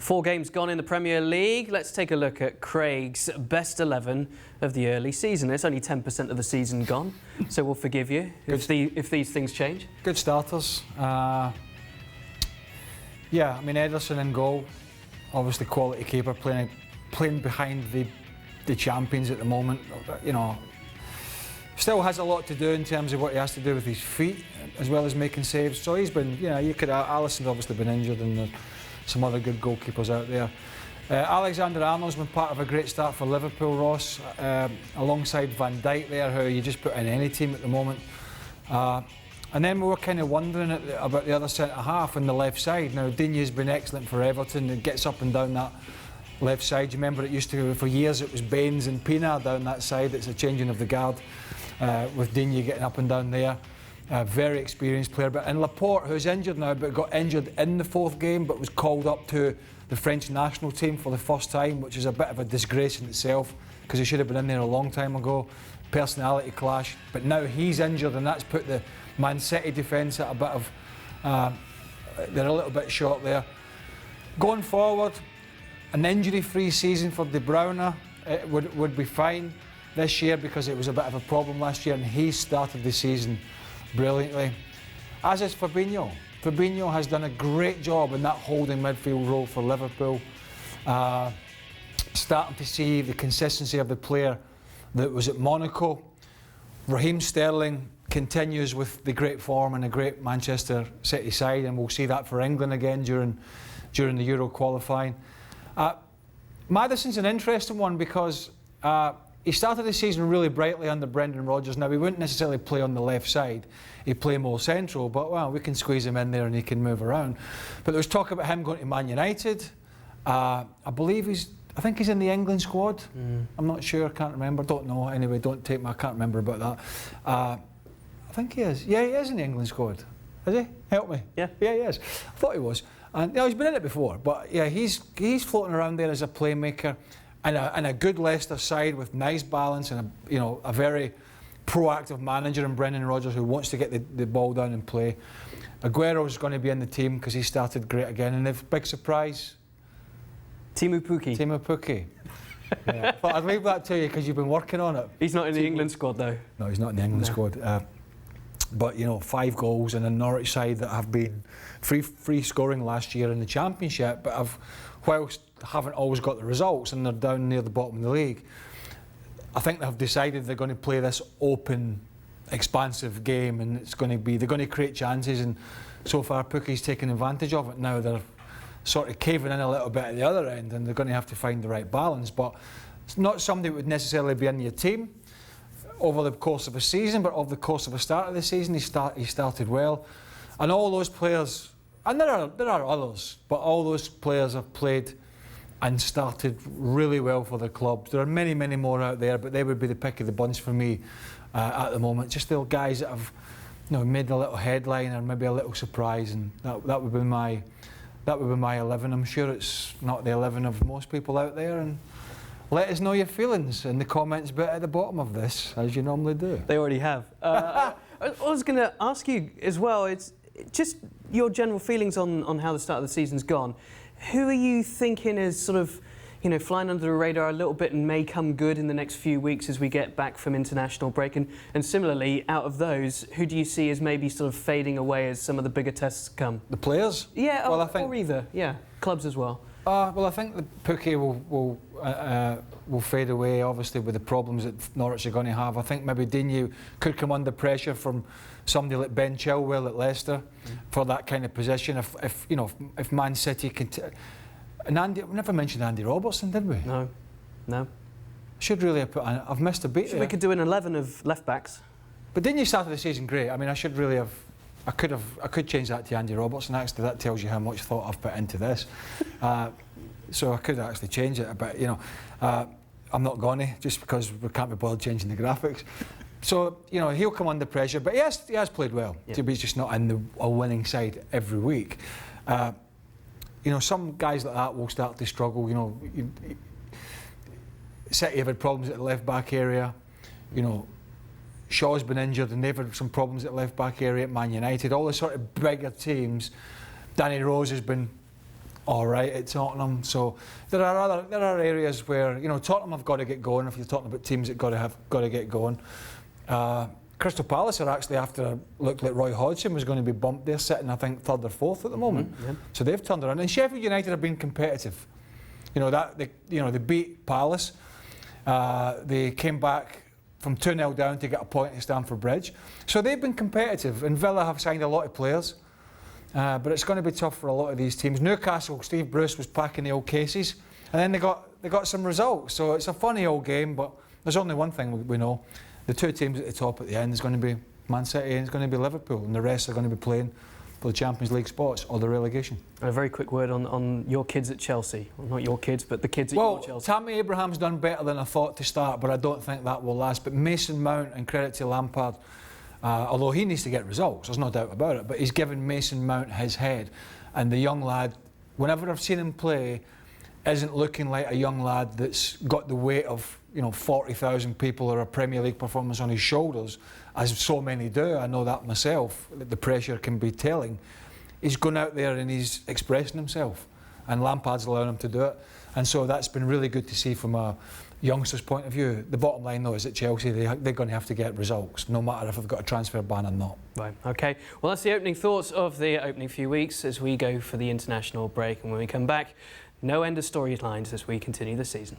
4 games gone in the Premier League. Let's take a look at Craig's best 11 of the early season. It's only 10% of the season gone, so we'll forgive you if these things change. Good starters. Yeah, I mean, Ederson in goal, obviously quality keeper, playing behind the champions at the moment. You know, still has a lot to do in terms of what he has to do with his feet, as well as making saves. So he's been, you know, Alisson's obviously been injured, and some other good goalkeepers out there. Alexander-Arnold's been part of a great start for Liverpool, Ross, alongside Van Dijk there, who you just put in any team at the moment. And then we were kind of wondering about the other centre-half on the left side. Now, Digne's been excellent for Everton and gets up and down that left side. You remember it used to, for years, it was Baines and Pina down that side. It's a changing of the guard with Digne getting up and down there. Very experienced player. And Laporte, who's injured now, but got injured in the 4th game, but was called up to the French national team for the first time, which is a bit of a disgrace in itself, because he should have been in there a long time ago. Personality clash. But now he's injured, and that's put the Man City defence at a bit of... they're a little bit short there. Going forward, an injury-free season for De Bruyne would be fine this year, because it was a bit of a problem last year, and he started the season brilliantly. As is Fabinho. Fabinho has done a great job in that holding midfield role for Liverpool. Starting to see the consistency of the player that was at Monaco. Raheem Sterling continues with the great form and a great Manchester City side, and we'll see that for England again during the Euro qualifying. Maddison's an interesting one, because he started the season really brightly under Brendan Rodgers. Now, he wouldn't necessarily play on the left side. He'd play more central, but, well, we can squeeze him in there and he can move around. But there was talk about him going to Man United. I think he's in the England squad. I'm not sure, I can't remember, don't know. Anyway, I can't remember about that. I think he is. Yeah, he is in the England squad. Is he? Help me. Yeah. Yeah, he is. I thought he was. And, you know, he's been in it before, but yeah, he's floating around there as a playmaker. And a good Leicester side with nice balance, and a very proactive manager in Brendan Rodgers, who wants to get the ball down and play. Aguero's going to be in the team because he started great again, and the big surprise, Teemu Pukki. Teemu Pukki. Yeah. But I'd leave that to you because you've been working on it. He's not in the England squad though. No, he's not in the England squad. But, you know, 5 goals in a Norwich side that have been free scoring last year in the Championship, but whilst haven't always got the results, and they're down near the bottom of the league, I think they've decided they're going to play this open, expansive game, and they're going to create chances, and so far Pukki's taken advantage of it. Now they're sort of caving in a little bit at the other end, and they're going to have to find the right balance. But it's not somebody that would necessarily be in your team over the course of a season, but over the course of a start of the season, he started well. And all those players, and there are others, but all those players have played and started really well for the club. There are many, many more out there, but they would be the pick of the bunch for me at the moment. Just the guys that have, you know, made a little headline or maybe a little surprise, and that would be my 11. I'm sure it's not the 11 of most people out there, and let us know your feelings in the comments bit at the bottom of this, as you normally do. They already have. I was going to ask you as well, it's just your general feelings on how the start of the season's gone. Who are you thinking is sort of, you know, flying under the radar a little bit and may come good in the next few weeks as we get back from international break? And similarly, out of those, who do you see as maybe sort of fading away as some of the bigger tests come? The players? Yeah, well, or either, yeah, clubs as well. Well, I think the Pukki will fade away, obviously, with the problems that Norwich are going to have. I think maybe Digne could come under pressure from somebody like Ben Chilwell at Leicester for that kind of position. If Man City can... And Andy, we never mentioned Andy Robertson, did we? No. Should really have put... I've missed a beat there. We could do an 11 of left-backs. But Digne started the season great. I mean, I should really have... I could change that to Andy Robertson, actually. That tells you how much thought I've put into this. So I could actually change it, but, you know, I'm not going to, just because we can't be bothered changing the graphics. So, you know, he'll come under pressure, but he has played well. Yeah. He's just not in a winning side every week. You know, some guys like that will start to struggle. You know, City have had problems at the left-back area. You know, Shaw's been injured and they've had some problems at left-back area at Man United. All the sort of bigger teams. Danny Rose has been all right at Tottenham. So there are areas where, you know, Tottenham have got to get going. If you're talking about teams that got to get going. Crystal Palace are actually, after looked like Roy Hodgson was going to be bumped, they're sitting, I think, 3rd or 4th at the moment. Yeah. So they've turned around. And Sheffield United have been competitive. You know, they beat Palace. They came back from 2-0 down to get a point at Stamford Bridge. So they've been competitive, and Villa have signed a lot of players. But it's going to be tough for a lot of these teams. Newcastle, Steve Bruce was packing the old cases, and then they got some results. So it's a funny old game, but there's only one thing we know. The two teams at the top at the end is going to be Man City and it's going to be Liverpool, and the rest are going to be playing for the Champions League spots or the relegation. And a very quick word on your kids at Chelsea. Well, not your kids, but the kids at your Chelsea. Tammy Abraham's done better than I thought to start, but I don't think that will last. But Mason Mount, and credit to Lampard, although he needs to get results, there's no doubt about it, but he's given Mason Mount his head. And the young lad, whenever I've seen him play, isn't looking like a young lad that's got the weight of, you know, 40,000 people or a Premier League performance on his shoulders, as so many do. I know that myself. The pressure can be telling. He's gone out there and he's expressing himself, and Lampard's allowing him to do it. And so that's been really good to see from a youngster's point of view. The bottom line, though, is that Chelsea, they're going to have to get results, no matter if they've got a transfer ban or not. Right, OK. Well, that's the opening thoughts of the opening few weeks as we go for the international break. And when we come back, no end of storylines as we continue the season.